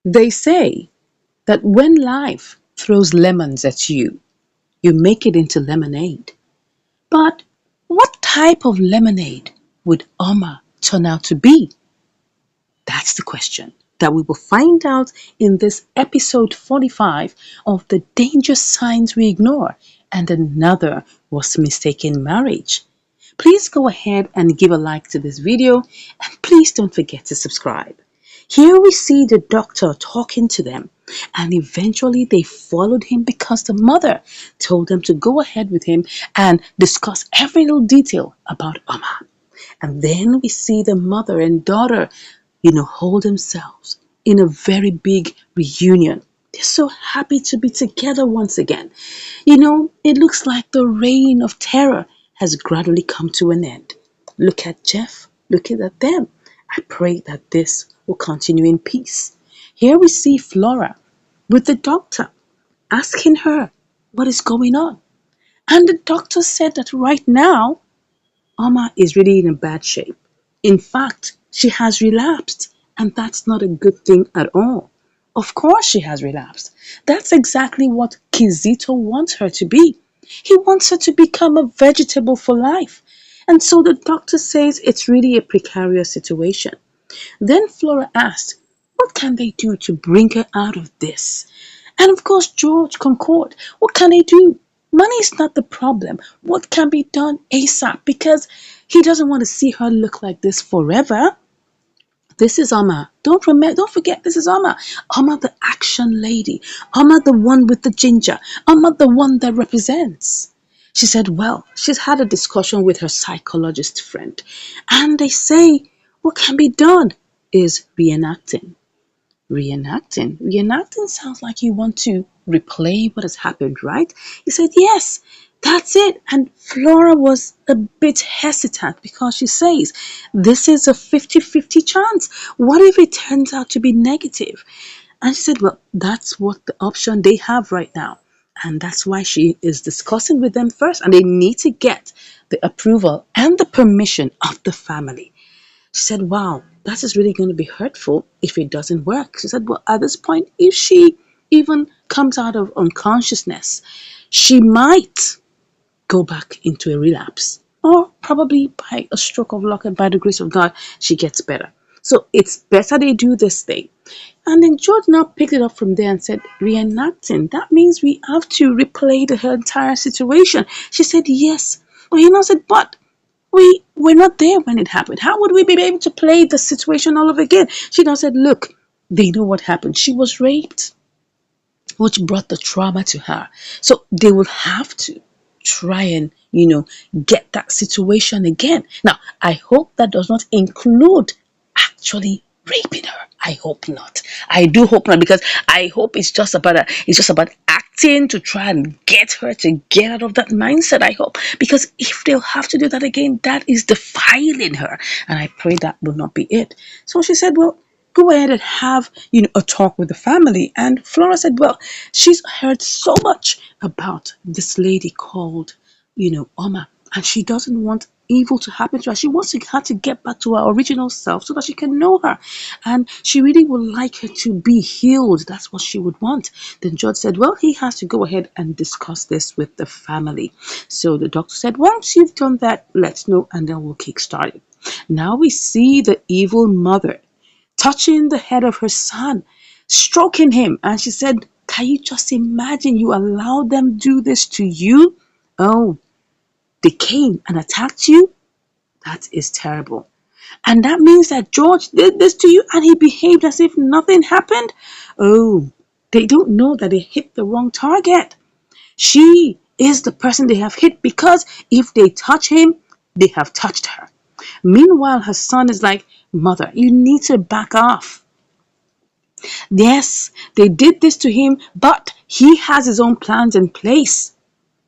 They say that when life throws lemons at you, you make it into lemonade. But what type of lemonade would Oma turn out to be? That's the question that we will find out in this episode 45 of The Dangerous Signs We Ignore, and another was mistaken marriage. Please go ahead and give a like to this video, and please don't forget to subscribe. Here we see the doctor talking to them, and eventually they followed him because the mother told them to go ahead with him and discuss every little detail about Oma. And then we see the mother and daughter, hold themselves in a very big reunion. They're so happy to be together once again. It looks like the reign of terror has gradually come to an end. Look at Jeff, looking at them. I pray that this will continue in peace. Here we see Flora with the doctor asking her what is going on. And the doctor said that right now Amma is really in a bad shape. In fact, she has relapsed, and that's not a good thing at all. Of course, she has relapsed. That's exactly what Kizito wants her to be. He wants her to become a vegetable for life. And so the doctor says it's really a precarious situation. Then Flora asked, what can they do to bring her out of this? And of course, George concurred. What can they do? Money is not the problem. What can be done ASAP? Because he doesn't want to see her look like this forever. This is Amma. Don't forget, this is Amma. Amma, the action lady. Amma, the one with the ginger. Amma, the one that represents. She said, well, she's had a discussion with her psychologist friend, and they say what can be done is reenacting. Reenacting sounds like you want to replay what has happened, right? He said, yes, that's it. And Flora was a bit hesitant because she says, this is a 50-50 chance. What if it turns out to be negative? And she said, well, that's what the option they have right now. And that's why she is discussing with them first. And they need to get the approval and the permission of the family. She said, wow, that is really going to be hurtful if it doesn't work. She said, well, at this point, if she even comes out of unconsciousness, she might go back into a relapse. Or probably by a stroke of luck and by the grace of God, she gets better. So it's better they do this thing. And then George now picked it up from there and said, reenacting, that means we have to replay the her entire situation. She said, yes. Well, he now said, but we were not there when it happened. How would we be able to play the situation all over again? She now said, look, they know what happened. She was raped, which brought the trauma to her. So they will have to try and, get that situation again. Now, I hope that does not include actually raping her. I hope not. I do hope not, because I hope it's just about acting to try and get her to get out of that mindset. I hope, because if they'll have to do that again, that is defiling her, and I pray that will not be it. So she said, well, go ahead and have a talk with the family. And Flora said, well, she's heard so much about this lady called Oma, and she doesn't want evil to happen to her. She wants her to get back to her original self so that she can know her, and she really would like her to be healed. That's what she would want. Then George said, well, he has to go ahead and discuss this with the family. So the doctor said, once you've done that, let's know, and then we'll kickstart it. Now we see the evil mother touching the head of her son, stroking him. And she said, can you just imagine you allow them do this to you? Oh, they came and attacked you? That is terrible. And that means that George did this to you and he behaved as if nothing happened? Oh, they don't know that they hit the wrong target. She is the person they have hit, because if they touch him, they have touched her. Meanwhile, her son is like, mother, you need to back off. Yes, they did this to him, but he has his own plans in place.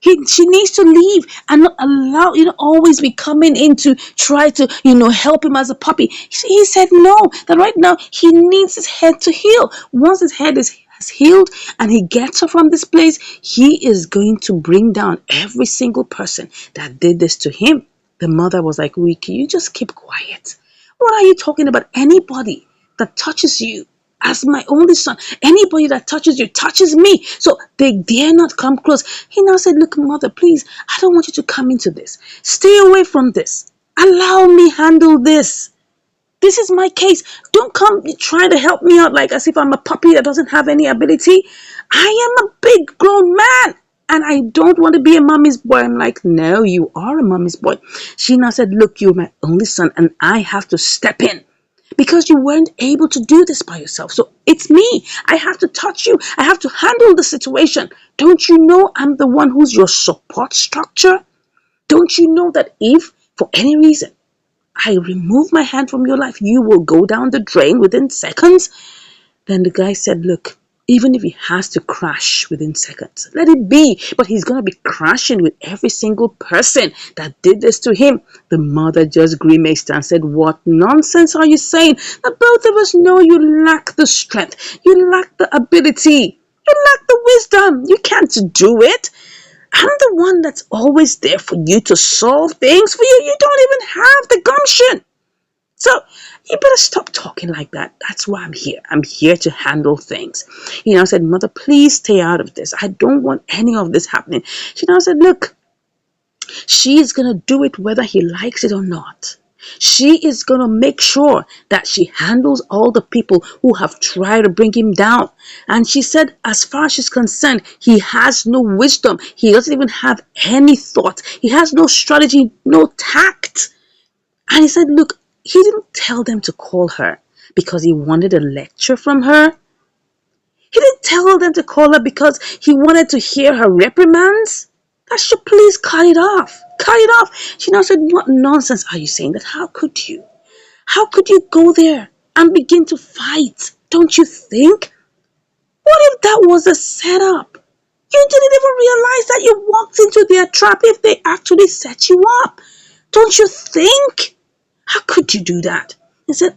She needs to leave and not allow, always be coming in to try to, help him as a puppy. He said no, that right now he needs his head to heal. Once his head has healed and he gets her from this place, he is going to bring down every single person that did this to him. The mother was like, Wiki, you just keep quiet. What are you talking about? Anybody that touches you, as my only son. Anybody that touches you touches me. So they dare not come close. He now said, look, mother, please, I don't want you to come into this. Stay away from this. Allow me handle this. This is my case. Don't come trying to help me out like as if I'm a puppy that doesn't have any ability. I am a big grown man and I don't want to be a mommy's boy. I'm like, no, you are a mommy's boy. She now said, look, you're my only son and I have to step in because you weren't able to do this by yourself. So it's me. I have to touch you. I have to handle the situation. Don't you know I'm the one who's your support structure? Don't you know that if for any reason I remove my hand from your life, you will go down the drain within seconds? Then the guy said, look, even if he has to crash within seconds, let it be. But he's going to be crashing with every single person that did this to him. The mother just grimaced and said, what nonsense are you saying? The both of us know you lack the strength. You lack the ability. You lack the wisdom. You can't do it. I'm the one that's always there for you to solve things for you. You don't even have the gumption. So you better stop talking like that. That's why I'm here. I'm here to handle things. He now said, mother, please stay out of this. I don't want any of this happening. She now said, look, she is going to do it whether he likes it or not. She is going to make sure that she handles all the people who have tried to bring him down. And she said, as far as she's concerned, he has no wisdom. He doesn't even have any thought. He has no strategy, no tact. And he said, look, he didn't tell them to call her because he wanted a lecture from her. He didn't tell them to call her because he wanted to hear her reprimands. That should please cut it off. Cut it off. She now said, what nonsense are you saying? That how could you? How could you go there and begin to fight? Don't you think? What if that was a setup? You didn't even realize that you walked into their trap if they actually set you up. Don't you think? How could you do that? He said,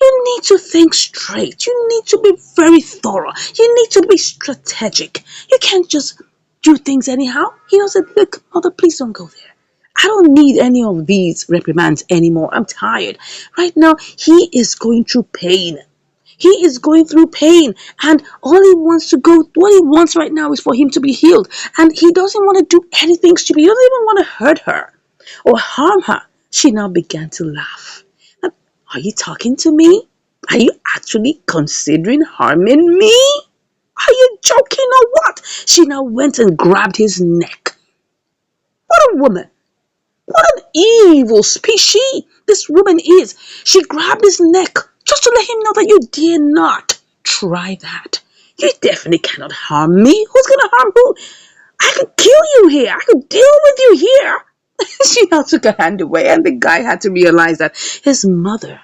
you need to think straight. You need to be very thorough. You need to be strategic. You can't just do things anyhow. He said, look, mother, please don't go there. I don't need any of these reprimands anymore. I'm tired. Right now, he is going through pain. He is going through pain. And all he wants to go, what he wants right now is for him to be healed. And he doesn't want to do anything stupid. He doesn't even want to hurt her or harm her. She now began to laugh. Are you talking to me? Are you actually considering harming me? Are you joking or what? She now went and grabbed his neck. What a woman. What an evil species this woman is. She grabbed his neck just to let him know that you dare not try that. You definitely cannot harm me. Who's going to harm who? I could kill you here. I could deal with you here. She now took her hand away, and the guy had to realize that his mother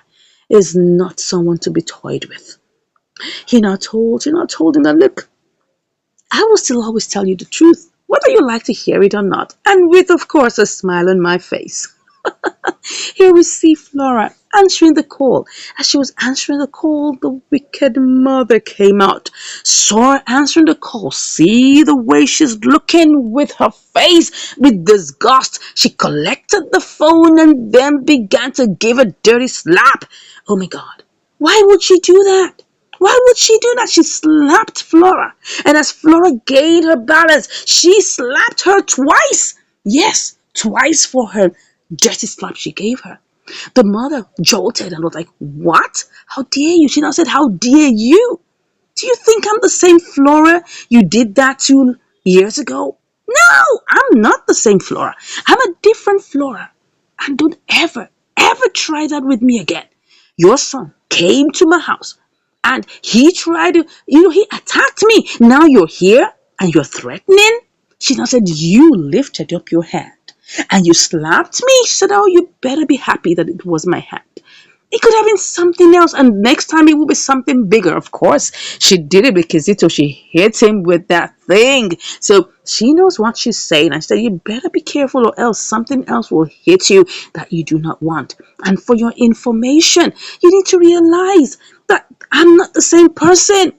is not someone to be toyed with. He now told him that, look, I will still always tell you the truth, whether you like to hear it or not, and with, of course, a smile on my face. Here we see Flora answering the call. As she was answering the call, the wicked mother came out. Saw her answering the call. See the way she's looking with her face with disgust. She collected the phone and then began to give a dirty slap. Oh my God. Why would she do that? Why would she do that? She slapped Flora. And as Flora gained her balance, she slapped her twice. Yes, twice for her dirty slap she gave her. The mother jolted and was like, what? How dare you? She now said, how dare you? Do you think I'm the same Flora you did that 2 years ago? No, I'm not the same Flora. I'm a different Flora. And don't ever, ever try that with me again. Your son came to my house and he tried to, he attacked me. Now you're here and you're threatening? She now said, you lifted up your hand and you slapped me. She said, oh, you better be happy that it was my hand. It could have been something else, and next time it will be something bigger. Of course, she did it because she hit him with that thing. So she knows what she's saying. I said, you better be careful or else something else will hit you that you do not want. And for your information, you need to realize that I'm not the same person.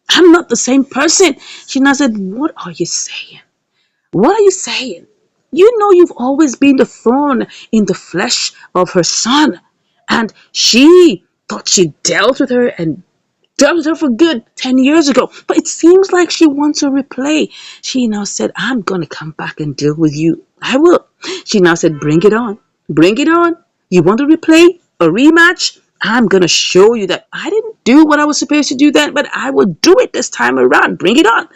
I'm not the same person. She now said, what are you saying? What are you saying? You know you've always been the thorn in the flesh of her son. And she thought she dealt with her and Dealt with her for good 10 years ago. But it seems like she wants a replay. She now said, I'm going to come back and deal with you. I will. She now said, bring it on. Bring it on. You want a replay? A rematch? I'm going to show you that I didn't do what I was supposed to do then, but I will do it this time around. Bring it on.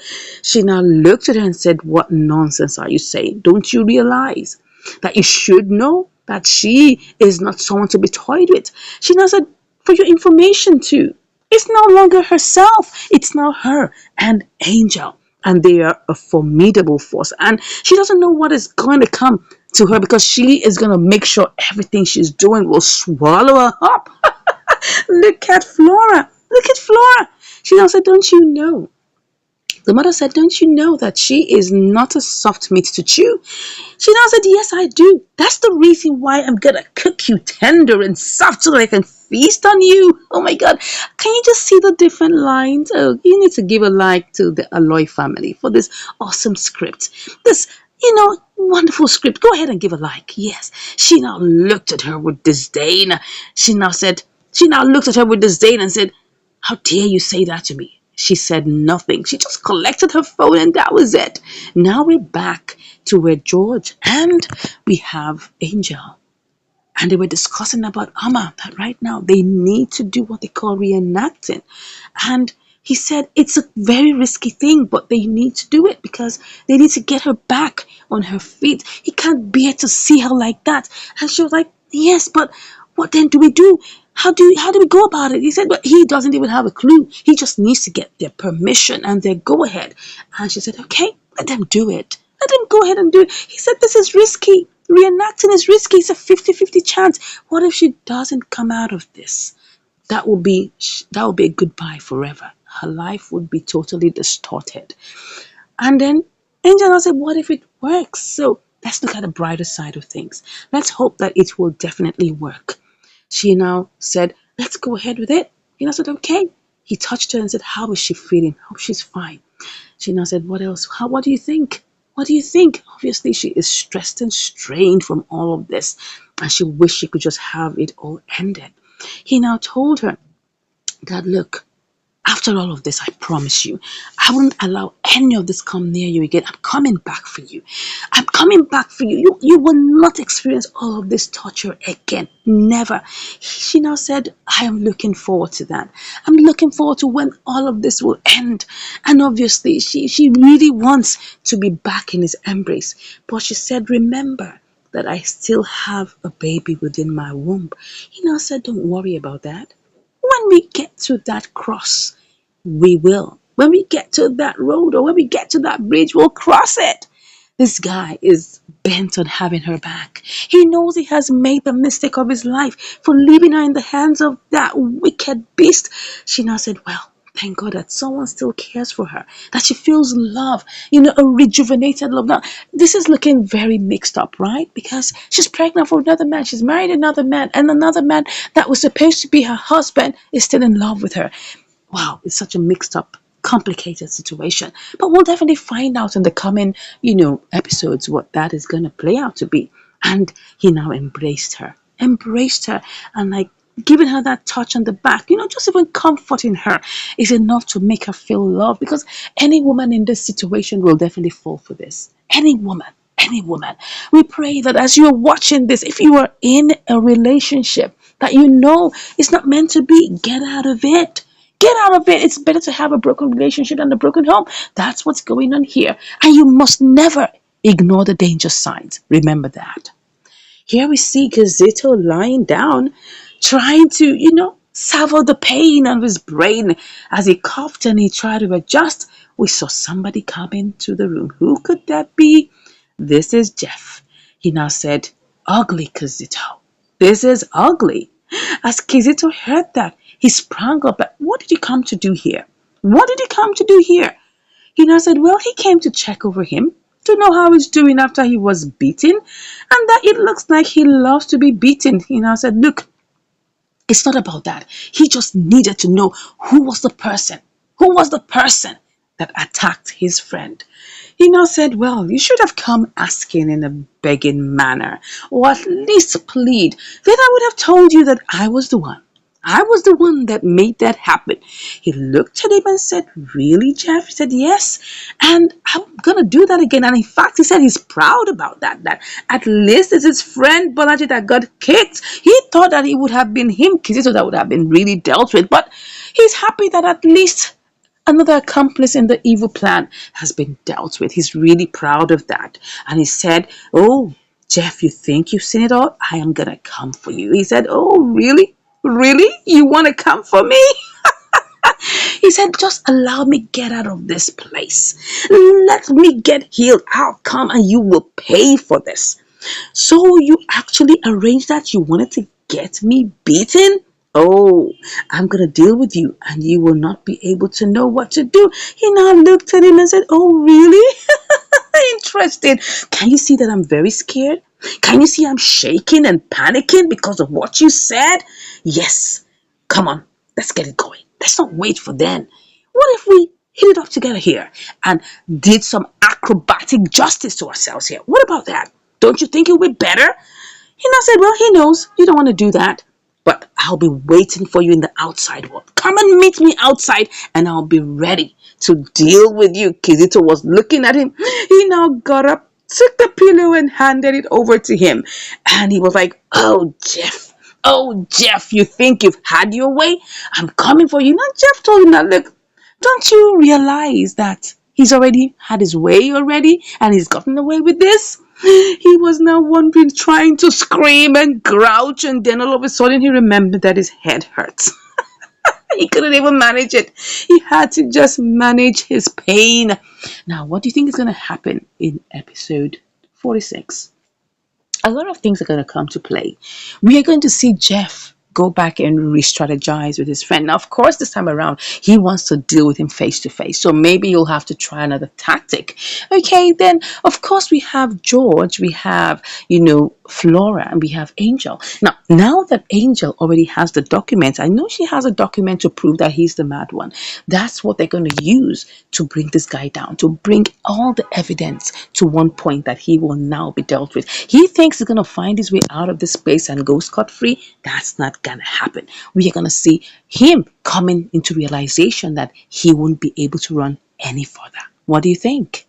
She now looked at her and said, what nonsense are you saying? Don't you realize that you should know that she is not someone to be toyed with? She now said, for your information too, it's no longer herself, it's now her and Angel. And they are a formidable force. And she doesn't know what is going to come to her because she is going to make sure everything she's doing will swallow her up. Look at Flora. Look at Flora. She now said, don't you know? The mother said, don't you know that she is not a soft meat to chew? She now said, yes, I do. That's the reason why I'm going to cook you tender and soft so that I can feast on you. Oh my God. Can you just see the different lines? Oh, you need to give a like to the Aloy family for this awesome script. This, wonderful script. Go ahead and give a like. Yes. She now looked at her with disdain. She now looked at her with disdain and said, how dare you say that to me? She said nothing. She just collected her phone and that was it. Now we're back to where George and we have Angel. And they were discussing about Amma, that right now they need to do what they call reenacting. And he said it's a very risky thing, but they need to do it because they need to get her back on her feet. He can't bear to see her like that. And she was like, yes, but what then do we do? How do we go about it? He said, but he doesn't even have a clue. He just needs to get their permission and their go ahead. And she said, okay, let them do it. Let them go ahead and do it. He said, this is risky. Reenacting is risky. It's a 50-50 chance. What if she doesn't come out of this? That would be a goodbye forever. Her life would be totally distorted. And then Angela said, what if it works? So let's look at the brighter side of things. Let's hope that it will definitely work. She now said, let's go ahead with it. He now said, okay. He touched her and said, how is she feeling? Hope she's fine. She now said, what else? What do you think? What do you think? Obviously, she is stressed and strained from all of this, and she wished she could just have it all ended. He now told her that, look, after all of this, I promise you, I won't allow any of this come near you again. I'm coming back for you. I'm coming back for you. You will not experience all of this torture again. Never. She now said, I am looking forward to that. I'm looking forward to when all of this will end. And obviously, she really wants to be back in his embrace. But she said, remember that I still have a baby within my womb. He now said, don't worry about that. When we get to that cross, we will. When we get to that road or when we get to that bridge, we'll cross it. This guy is bent on having her back. He knows he has made the mistake of his life for leaving her in the hands of that wicked beast. She now said, well, thank God that someone still cares for her, that she feels love, a rejuvenated love. Now, this is looking very mixed up, right? Because she's pregnant for another man. She's married another man, and another man that was supposed to be her husband is still in love with her. Wow, it's such a mixed up, complicated situation. But we'll definitely find out in the coming, episodes what that is going to play out to be. And he now embraced her, and like giving her that touch on the back, just even comforting her is enough to make her feel loved because any woman in this situation will definitely fall for this. Any woman. Any woman. We pray that as you're watching this, if you are in a relationship that it's not meant to be, get out of it. Get out of it. It's better to have a broken relationship than a broken home. That's what's going on here. And you must never ignore the danger signs. Remember that. Here we see Gazito lying down, trying to, salve the pain of his brain. As he coughed and he tried to adjust, we saw somebody come into the room. Who could that be? This is Jeff. He now said, ugly Kizito. This is ugly. As Kizito heard that, he sprang up. What did you come to do here? What did you come to do here? He now said, well, he came to check over him, to know how he's doing after he was beaten, and that it looks like he loves to be beaten. He now said, look, it's not about that. He just needed to know who was the person that attacked his friend. He now said, well, you should have come asking in a begging manner, or at least plead. Then I would have told you that I was the one. I was the one that made that happen. He looked at him and said, really, Jeff? He said, yes. And I'm going to do that again. And in fact, he said he's proud about that. That at least it's his friend Bolaji that got kicked. He thought that it would have been him, Kizito, that would have been really dealt with. But he's happy that at least another accomplice in the evil plan has been dealt with. He's really proud of that. And he said, oh, Jeff, you think you've seen it all? I am going to come for you. He said, oh, really? Really? You want to come for me? He said, just allow me get out of this place. Let me get healed. I'll come and you will pay for this. So you actually arranged that? You wanted to get me beaten? Oh, I'm going to deal with you and you will not be able to know what to do. He now looked at him and said, oh, really? Interested. Can you see that I'm very scared? Can you see I'm shaking and panicking because of what you said? Yes. Come on, let's get it going. Let's not wait for then. What if we hit it off together here and did some acrobatic justice to ourselves here? What about that? Don't you think it would be better? And I said, well, he knows you don't want to do that. But I'll be waiting for you in the outside world. Come and meet me outside and I'll be ready to deal with you. Kizito was looking at him. He now got up, took the pillow and handed it over to him. And he was like, oh, Jeff, you think you've had your way? I'm coming for you. Now, Jeff told him that, look, don't you realize that he's already had his way already and he's gotten away with this? He was now wondering, trying to scream and grouch, and then all of a sudden he remembered that his head hurts. He couldn't even manage it. He had to just manage his pain. Now, what do you think is going to happen in episode 46? A lot of things are going to come to play. We are going to see Jeff go back and re-strategize with his friend. Now, of course, this time around, he wants to deal with him face to face. So maybe you'll have to try another tactic. Okay, then, of course, we have George, we have, Flora, and we have Angel. Now that Angel already has the documents, I know she has a document to prove that he's the mad one. That's what they're going to use to bring this guy down, to bring all the evidence to one point that he will now be dealt with. He thinks he's going to find his way out of this place and go scot-free. That's not going to happen. We are going to see him coming into realization that he won't be able to run any further. What do you think?